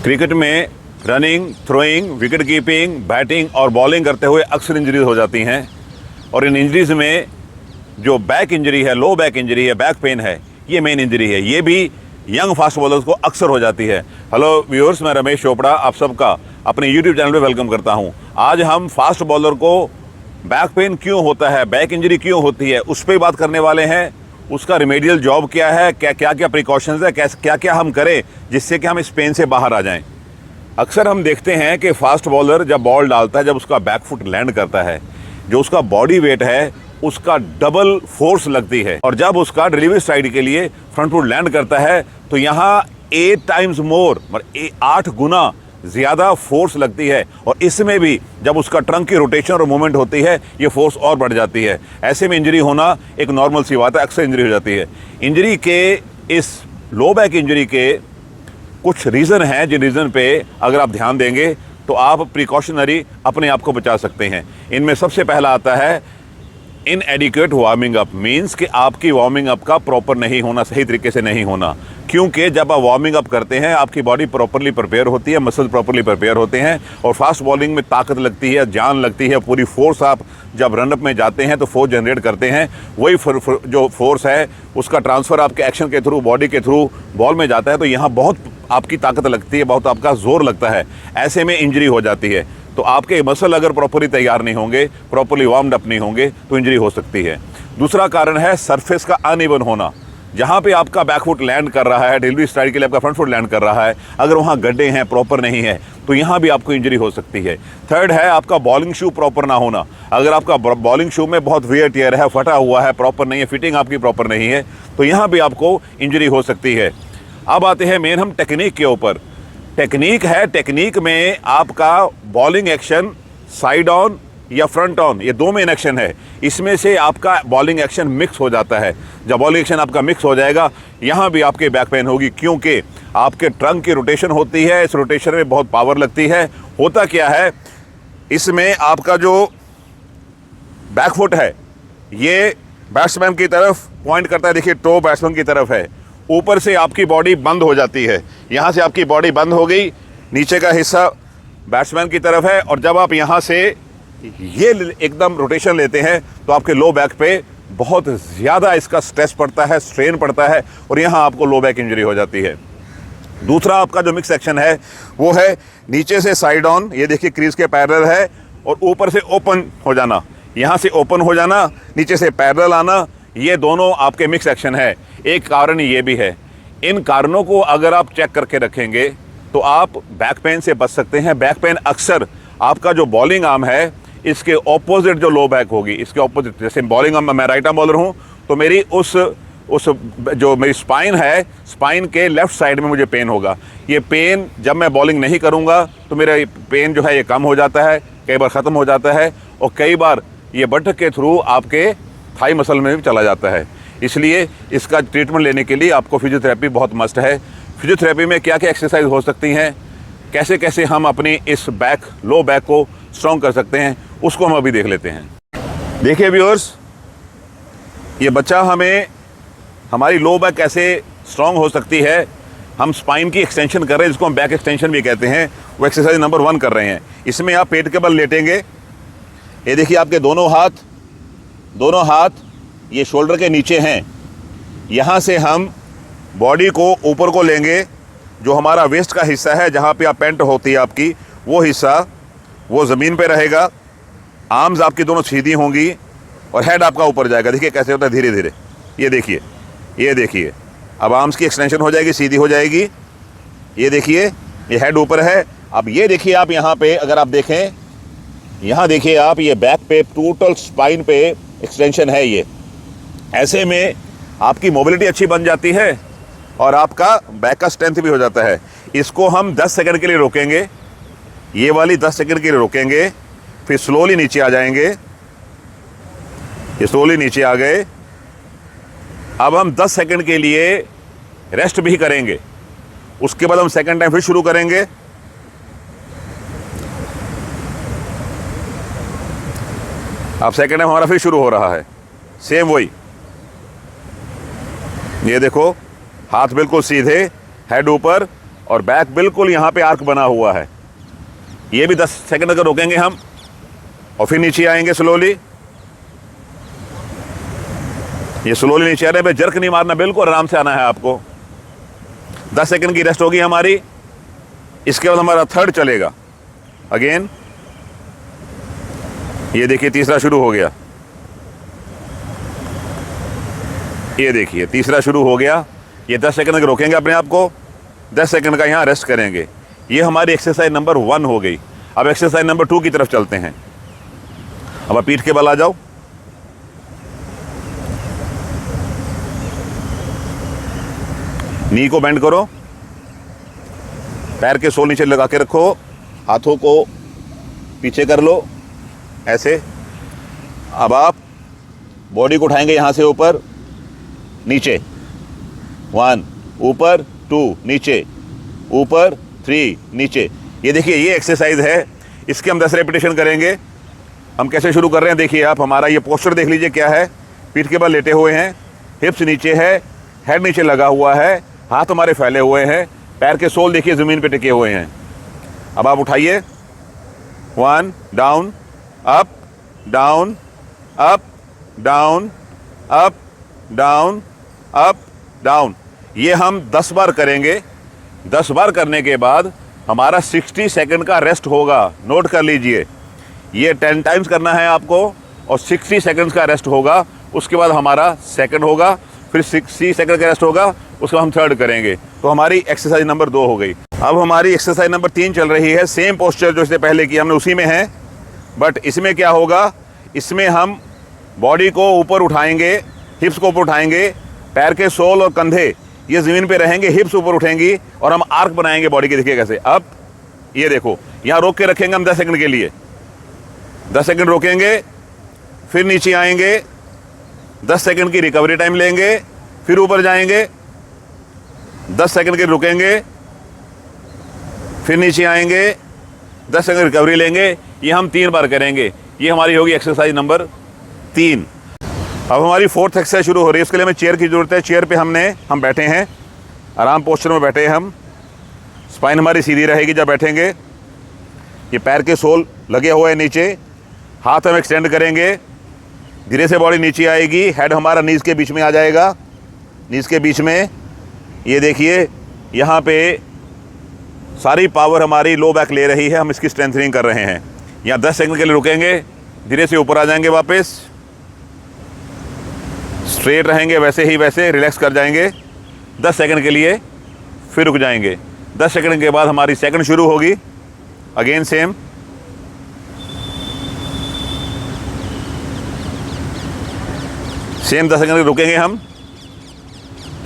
Cricket में running, throwing, wicket keeping, batting और bowling करते हुए अक्सर इंजरीज हो जाती हैं। और इन इंजरीज में जो बैक इंजरी है, लो बैक इंजरी है, बैक पेन है, ये मेन इंजरी है। ये भी यंग फास्ट बॉलर्स को अक्सर हो जाती है। हेलो व्यूअर्स, मैं रमेश चोपड़ा आप सबका अपने यूट्यूब चैनल पे वेलकम करता हूं। आज हम फास्ट बॉलर को बैक पेन क्यों होता है, बैक इंजरी क्यों होती है, उस पर बात करने वाले हैं। उसका रिमेडियल जॉब क्या है, क्या क्या प्रिकॉशंस है, क्या क्या हम करें जिससे कि हम इस पेन से बाहर आ जाएं। अक्सर हम देखते हैं कि फास्ट बॉलर जब बॉल डालता है, जब उसका बैक फुट लैंड करता है, जो उसका बॉडी वेट है उसका डबल फोर्स लगती है। और जब उसका डिलीवरी साइड के लिए फ्रंट फुट लैंड करता है तो यहाँ 8 टाइम्स मोर, 8 गुना ज़्यादा फोर्स लगती है। और इसमें भी जब उसका ट्रंक की रोटेशन और मूवमेंट होती है, ये फोर्स और बढ़ जाती है। ऐसे में इंजरी होना एक नॉर्मल सी बात है, अक्सर इंजरी हो जाती है। इंजरी के, इस लो बैक इंजरी के कुछ रीज़न हैं, जिन रीज़न पे अगर आप ध्यान देंगे तो आप प्रिकॉशनरी अपने आप को बचा सकते हैं। इनमें सबसे पहला आता है इनएडिक्वेट वार्मिंग अप। मीन्स कि आपकी वार्मिंग अप का प्रॉपर नहीं होना, सही तरीके से नहीं होना। क्योंकि जब आप वार्मिंग अप करते हैं आपकी बॉडी प्रॉपरली प्रिपेयर होती है, मसल्स प्रॉपरली प्रिपेयर होते हैं और फास्ट बॉलिंग में ताकत लगती है, जान लगती है, पूरी फोर्स। आप जब रनअप में जाते हैं तो फोर्स जनरेट करते हैं, वही जो फोर्स है उसका ट्रांसफ़र आपके एक्शन के थ्रू, बॉडी के थ्रू बॉल में जाता है। तो यहाँ बहुत आपकी ताकत लगती है, बहुत आपका जोर लगता है। ऐसे में इंजरी हो जाती है। तो आपके मसल अगर प्रॉपरली तैयार नहीं होंगे, प्रॉपरली वार्म्ड अप नहीं होंगे तो इंजरी हो सकती है। दूसरा कारण है सरफेस का अनइवन होना। जहाँ पे आपका बैक फुट लैंड कर रहा है, डिलीवरी स्ट्राइक के लिए आपका फ्रंट फुट लैंड कर रहा है, अगर वहाँ गड्ढे हैं, प्रॉपर नहीं है, तो यहाँ भी आपको इंजरी हो सकती है। थर्ड है आपका बॉलिंग शू प्रॉपर ना होना। अगर आपका बॉलिंग शू में बहुत वियर टियर है, फटा हुआ है, प्रॉपर नहीं है, फिटिंग आपकी प्रॉपर नहीं है, तो यहाँ भी आपको इंजरी हो सकती है। अब आते हैं मेन हम टेक्निक के ऊपर। टेक्निक है, टेक्निक में आपका बॉलिंग एक्शन साइड ऑन या फ्रंट ऑन, ये दो मेन एक्शन है। इसमें से आपका बॉलिंग एक्शन मिक्स हो जाता है। जब बॉलिंग एक्शन आपका मिक्स हो जाएगा, यहाँ भी आपके बैक पेन होगी, क्योंकि आपके ट्रंक की रोटेशन होती है, इस रोटेशन में बहुत पावर लगती है। होता क्या है, इसमें आपका जो बैक फुट है ये बैट्समैन की तरफ पॉइंट करता है। देखिए, टो बैट्समैन की तरफ है, ऊपर से आपकी बॉडी बंद हो जाती है। यहाँ से आपकी बॉडी बंद हो गई, नीचे का हिस्सा बैट्समैन की तरफ है। और जब आप यहाँ से ये एकदम रोटेशन लेते हैं तो आपके लो बैक पे बहुत ज़्यादा इसका स्ट्रेस पड़ता है, स्ट्रेन पड़ता है और यहाँ आपको लो बैक इंजरी हो जाती है। दूसरा आपका जो मिक्स एक्शन है वो है नीचे से साइड ऑन, ये देखिए क्रीज के पैरेलल है, और ऊपर से ओपन हो जाना। यहाँ से ओपन हो जाना, नीचे से पैरेलल आना, ये दोनों आपके मिक्स एक्शन है। एक कारण ये भी है। इन कारणों को अगर आप चेक करके रखेंगे तो आप बैक पेन से बच सकते हैं। बैक पेन अक्सर आपका जो बॉलिंग आर्म है इसके ऑपोजिट जो लो बैक होगी, इसके ऑपोजिट। जैसे बॉलिंग आर्म, मैं राइट आर्म बॉलर हूँ तो मेरी उस जो मेरी स्पाइन है, स्पाइन के लेफ्ट साइड में मुझे पेन होगा। ये पेन जब मैं बॉलिंग नहीं करूँगा तो मेरा पेन जो है ये कम हो जाता है, कई बार ख़त्म हो जाता है, और कई बार ये बटक के थ्रू आपके थाई मसल में भी चला जाता है। इसलिए इसका ट्रीटमेंट लेने के लिए आपको फिजियोथेरेपी बहुत मस्ट है। फिजियोथेरेपी में क्या क्या एक्सरसाइज हो सकती हैं, कैसे कैसे हम अपनी इस बैक, लो बैक को स्ट्रॉन्ग कर सकते हैं, उसको हम अभी देख लेते हैं। देखिए व्यूअर्स, ये बच्चा हमें हमारी लो बैक कैसे स्ट्रॉन्ग हो सकती है, हम स्पाइन की एक्सटेंशन कर रहे हैं, जिसको हम बैक एक्सटेंशन भी कहते हैं, वो एक्सरसाइज नंबर 1 कर रहे हैं। इसमें आप पेट के बल लेटेंगे। ये देखिए आपके दोनों हाथ ये शोल्डर के नीचे हैं। यहाँ से हम बॉडी को ऊपर को लेंगे, जो हमारा वेस्ट का हिस्सा है, जहाँ पे आप पैंट होती है आपकी, वो हिस्सा वो ज़मीन पे रहेगा। आर्म्स आपकी दोनों सीधी होंगी और हेड आपका ऊपर जाएगा। देखिए कैसे होता है, धीरे धीरे। ये देखिए अब आर्म्स की एक्सटेंशन हो जाएगी, सीधी हो जाएगी। ये देखिए, ये हेड ऊपर है। अब ये देखिए आप यहाँ पे अगर आप देखें, यहाँ देखिए आप, ये बैक पे टोटल स्पाइन पे एक्सटेंशन है। ये ऐसे में आपकी मोबिलिटी अच्छी बन जाती है और आपका बैक का स्ट्रेंथ भी हो जाता है। इसको हम 10 सेकंड के लिए रोकेंगे, ये वाली 10 सेकंड के लिए रोकेंगे, फिर स्लोली नीचे आ जाएंगे। ये स्लोली नीचे आ गए। अब हम 10 सेकंड के लिए रेस्ट भी करेंगे, उसके बाद हम सेकंड टाइम फिर शुरू करेंगे। अब सेकंड टाइम हमारा फिर शुरू हो रहा है, सेम वही। ये देखो, हाथ बिल्कुल सीधे, हेड ऊपर, और बैक बिल्कुल यहाँ पे आर्क बना हुआ है। ये भी 10 सेकंड अगर रोकेंगे हम और फिर नीचे आएंगे स्लोली। ये स्लोली नीचे आ रहे हैं, जर्क नहीं मारना, बिल्कुल आराम से आना है आपको। 10 सेकंड की रेस्ट होगी हमारी। इसके बाद हमारा थर्ड चलेगा अगेन। ये देखिए तीसरा शुरू हो गया। ये देखिए तीसरा शुरू हो गया। ये 10 सेकंड तक रोकेंगे अपने आप को, 10 सेकंड का यहाँ रेस्ट करेंगे। ये हमारी एक्सरसाइज नंबर 1 हो गई। अब एक्सरसाइज नंबर 2 की तरफ चलते हैं। अब आप पीठ के बल आ जाओ। नी को बेंड करो, पैर के सोल नीचे लगा के रखो, हाथों को पीछे कर लो ऐसे। अब आप बॉडी को उठाएंगे यहाँ से ऊपर नीचे, 1 ऊपर, 2 नीचे, ऊपर, 3 नीचे। ये देखिए ये एक्सरसाइज है। इसके हम 10 रेपिटेशन करेंगे। हम कैसे शुरू कर रहे हैं देखिए आप। हमारा ये पोस्चर देख लीजिए क्या है। पीठ के बल लेटे हुए हैं, हिप्स नीचे है, हेड नीचे लगा हुआ है, हाथ हमारे फैले हुए हैं, पैर के सोल देखिए ज़मीन पे टिके हुए हैं। अब आप उठाइए, 1 down, up down, up down, up down, up down. ये हम 10 बार करेंगे। 10 बार करने के बाद हमारा 60 सेकंड का रेस्ट होगा। नोट कर लीजिए, ये 10 टाइम्स करना है आपको और 60 सेकंड्स का रेस्ट होगा। उसके बाद हमारा सेकंड होगा, फिर 60 सेकंड का रेस्ट होगा, उसको हम थर्ड करेंगे। तो हमारी एक्सरसाइज नंबर 2 हो गई। अब हमारी एक्सरसाइज नंबर 3 चल रही है। सेम पोस्चर जो इससे पहले किया हमने उसी में है, बट इसमें क्या होगा, इसमें हम बॉडी को ऊपर उठाएंगे, हिप्स को ऊपर उठाएंगे, पैर के सोल और कंधे ये ज़मीन पे रहेंगे, हिप्स ऊपर उठेंगी और हम आर्क बनाएंगे बॉडी के। देखिए कैसे। अब ये देखो, यहाँ रोक के रखेंगे हम 10 सेकंड के लिए। 10 सेकंड रोकेंगे, फिर नीचे आएंगे, 10 सेकंड की रिकवरी टाइम लेंगे, फिर ऊपर जाएंगे, 10 सेकंड के रुकेंगे, फिर नीचे आएंगे, 10 सेकंड रिकवरी लेंगे। ये हम 3 बार करेंगे। ये हमारी होगी एक्सरसाइज नंबर 3। अब हमारी 4th एक्सरसाइज शुरू हो रही है। उसके लिए हमें चेयर की ज़रूरत है। चेयर पे हम बैठे हैं, आराम पोस्चर में बैठे हैं हम। स्पाइन हमारी सीधी रहेगी जब बैठेंगे। ये पैर के सोल लगे हुए हैं नीचे, हाथ हम एक्सटेंड करेंगे, धीरे से बॉडी नीचे आएगी, हेड हमारा नीज़ के बीच में आ जाएगा, नीज़ के बीच में। ये देखिए यहाँ पे सारी पावर हमारी लो बैक ले रही है, हम इसकी स्ट्रेंथनिंग कर रहे हैं। यहाँ 10 सेकंड के लिए रुकेंगे, धीरे से ऊपर आ जाएंगे, वापस स्ट्रेट रहेंगे, वैसे ही वैसे रिलैक्स कर जाएंगे 10 सेकंड के लिए, फिर रुक जाएंगे। 10 सेकंड के बाद हमारी सेकंड शुरू होगी। अगेन सेम, सेम 10 सेकंड रुकेंगे हम,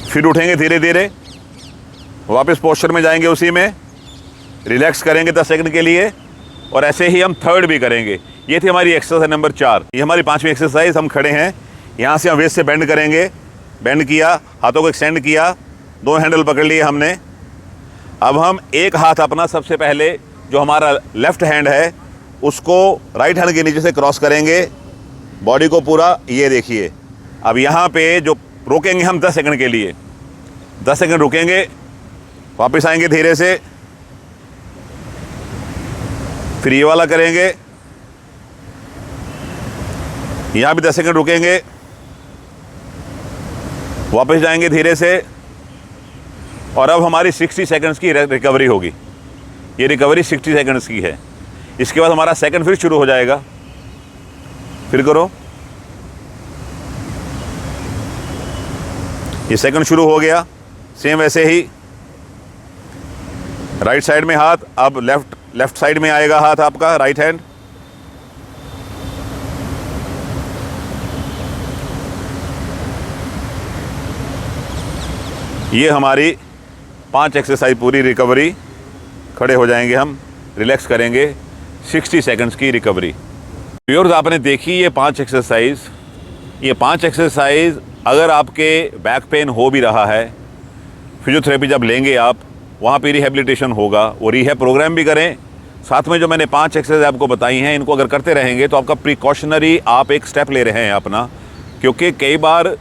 फिर उठेंगे धीरे धीरे, वापस पोस्चर में जाएंगे, उसी में रिलैक्स करेंगे 10 सेकंड के लिए, और ऐसे ही हम थर्ड भी करेंगे। ये थी हमारी एक्सरसाइज नंबर 4। ये हमारी 5वीं एक्सरसाइज। हम खड़े हैं, यहाँ से हम वेस्ट से बेंड करेंगे, बेंड किया, हाथों को एक्सटेंड किया, 2 हैंडल पकड़ लिए हमने। अब हम एक हाथ अपना सबसे पहले जो हमारा लेफ्ट हैंड है उसको राइट हैंड के नीचे से क्रॉस करेंगे, बॉडी को पूरा। ये देखिए, अब यहाँ पे जो रोकेंगे हम 10 सेकंड के लिए, 10 सेकंड रुकेंगे, वापस आएंगे धीरे से, फिर ये वाला करेंगे, यहाँ भी 10 सेकंड रुकेंगे, वापस जाएंगे धीरे से, और अब हमारी 60 सेकंड्स की रिकवरी होगी। ये रिकवरी 60 सेकंड्स की है। इसके बाद हमारा सेकंड फिर शुरू हो जाएगा। फिर करो, ये सेकंड शुरू हो गया। सेम वैसे ही राइट साइड में हाथ, अब लेफ्ट साइड में आएगा हाथ आपका, राइट हैंड। ये हमारी 5 एक्सरसाइज पूरी रिकवरी। खड़े हो जाएंगे हम, रिलैक्स करेंगे, 60 सेकंड्स की रिकवरी। व्यूअर्स, आपने देखी ये 5 एक्सरसाइज। ये 5 एक्सरसाइज अगर आपके बैक पेन हो भी रहा है, फिजियोथेरेपी जब लेंगे आप, वहाँ पे रिहेबिलिटेशन होगा, वो रिहैब प्रोग्राम भी करें। साथ में जो मैंने 5 एक्सरसाइज आपको बताई हैं, इनको अगर करते रहेंगे तो आपका प्रिकॉशनरी आप एक स्टेप ले रहे हैं अपना। क्योंकि कई बार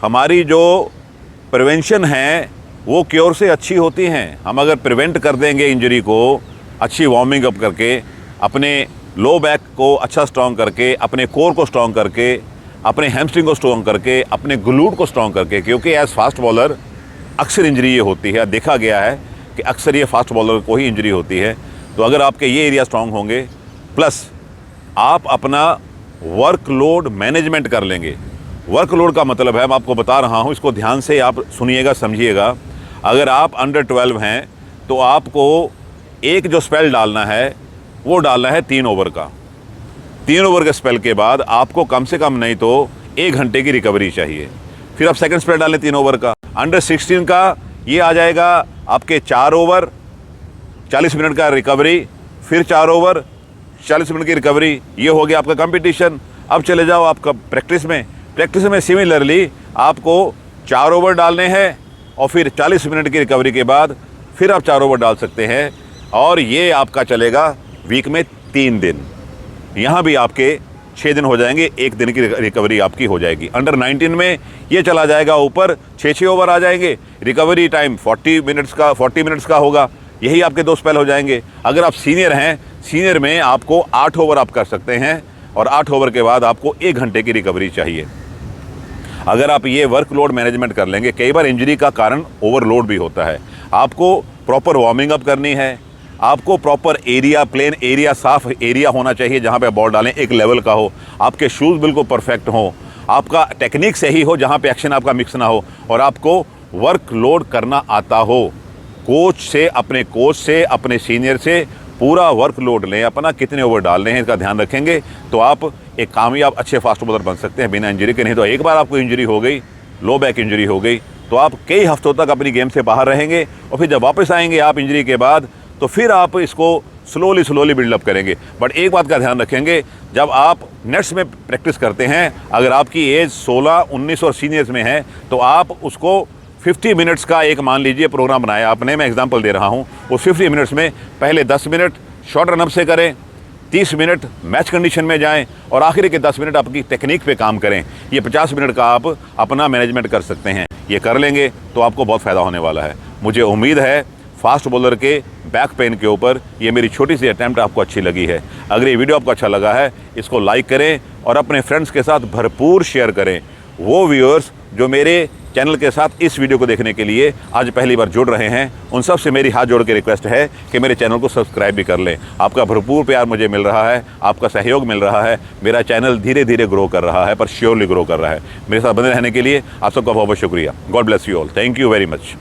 हमारी जो प्रिवेंशन है वो क्योर से अच्छी होती हैं। हम अगर प्रिवेंट कर देंगे इंजरी को, अच्छी वार्मिंग अप करके, अपने लो बैक को अच्छा स्ट्रॉन्ग करके, अपने कोर को स्ट्रॉन्ग करके, अपने हैमस्ट्रिंग को स्ट्रॉन्ग करके, अपने ग्लूट को स्ट्रॉन्ग करके, क्योंकि एज फास्ट बॉलर अक्सर इंजरी ये होती है, देखा गया है कि अक्सर ये फास्ट बॉलर को ही इंजरी होती है। तो अगर आपके ये एरिया स्ट्रॉन्ग होंगे, प्लस आप अपना वर्कलोड मैनेजमेंट कर लेंगे। वर्कलोड का मतलब है, मैं आपको बता रहा हूँ, इसको ध्यान से आप सुनिएगा, समझिएगा। अगर आप अंडर 12 हैं तो आपको एक जो स्पेल डालना है वो डालना है 3 ओवर का। 3 ओवर के स्पेल के बाद आपको कम से कम नहीं तो 1 घंटे की रिकवरी चाहिए। फिर आप सेकंड स्पेल डालें 3 ओवर का। अंडर 16 का ये आ जाएगा आपके 4 ओवर 40 मिनट का रिकवरी, फिर 4 ओवर 40 मिनट की रिकवरी। ये हो गया आपका कंपटीशन। अब चले जाओ आपका प्रैक्टिस में। प्रैक्टिस में सिमिलरली आपको 4 ओवर डालने हैं और फिर 40 मिनट की रिकवरी के बाद फिर आप 4 ओवर डाल सकते हैं, और ये आपका चलेगा वीक में 3 दिन। यहाँ भी आपके 6 दिन हो जाएंगे, 1 दिन की रिकवरी आपकी हो जाएगी। अंडर 19 में ये चला जाएगा ऊपर, 6 ओवर आ जाएंगे, रिकवरी टाइम 40 मिनट्स का होगा। यही आपके 2 स्पेल हो जाएंगे। अगर आप सीनियर हैं, सीनियर में आपको 8 ओवर आप कर सकते हैं, और 8 ओवर के बाद आपको 1 घंटे की रिकवरी चाहिए। अगर आप ये वर्कलोड मैनेजमेंट कर लेंगे, कई बार इंजरी का कारण ओवरलोड भी होता है। आपको प्रॉपर वार्मिंग अप करनी है, आपको प्रॉपर एरिया, प्लेन एरिया, साफ एरिया होना चाहिए जहाँ पे बॉल डालें, एक लेवल का हो, आपके शूज़ बिल्कुल परफेक्ट हो, आपका टेक्निक सही हो जहाँ पे एक्शन आपका मिक्स ना हो, और आपको वर्कलोड करना आता हो। अपने कोच से, अपने सीनियर से पूरा वर्कलोड लें, अपना कितने ओवर डालने हैं इसका ध्यान रखेंगे तो आप एक कामयाब अच्छे फास्ट बॉलर बन सकते हैं बिना इंजरी के। नहीं तो एक बार आपको इंजरी हो गई, लो बैक इंजरी हो गई, तो आप कई हफ्तों तक अपनी गेम से बाहर रहेंगे, और फिर जब वापस आएंगे आप इंजरी के बाद, तो फिर आप इसको स्लोली बिल्डअप करेंगे। बट एक बात का ध्यान रखेंगे, जब आप नेट्स में प्रैक्टिस करते हैं, अगर आपकी एज 16, 19 और सीनियर्स में है, तो आप उसको 50 मिनट्स का एक मान लीजिए प्रोग्राम बनाया आपने, मैं एग्जांपल दे रहा हूं, उस 50 मिनट्स में पहले 10 मिनट शॉर्ट रनअप से करें, 30 मिनट मैच कंडीशन में जाएं, और आखिरी के 10 मिनट आपकी टेक्निक पे काम करें। ये 50 मिनट का आप अपना मैनेजमेंट कर सकते हैं। ये कर लेंगे तो आपको बहुत फ़ायदा होने वाला है। मुझे उम्मीद है फास्ट बॉलर के बैक पेन के ऊपर ये मेरी छोटी सी अटैम्प्ट आपको अच्छी लगी है। अगर ये वीडियो आपको अच्छा लगा है, इसको लाइक करें और अपने फ्रेंड्स के साथ भरपूर शेयर करें। वो व्यूअर्स जो मेरे चैनल के साथ इस वीडियो को देखने के लिए आज पहली बार जुड़ रहे हैं, उन सब से मेरी हाथ जोड़ के रिक्वेस्ट है कि मेरे चैनल को सब्सक्राइब भी कर लें। आपका भरपूर प्यार मुझे मिल रहा है, आपका सहयोग मिल रहा है, मेरा चैनल धीरे धीरे ग्रो कर रहा है, पर श्योरली ग्रो कर रहा है। मेरे साथ बने रहने के लिए आप सबका बहुत बहुत शुक्रिया। God bless you all. Thank you very much.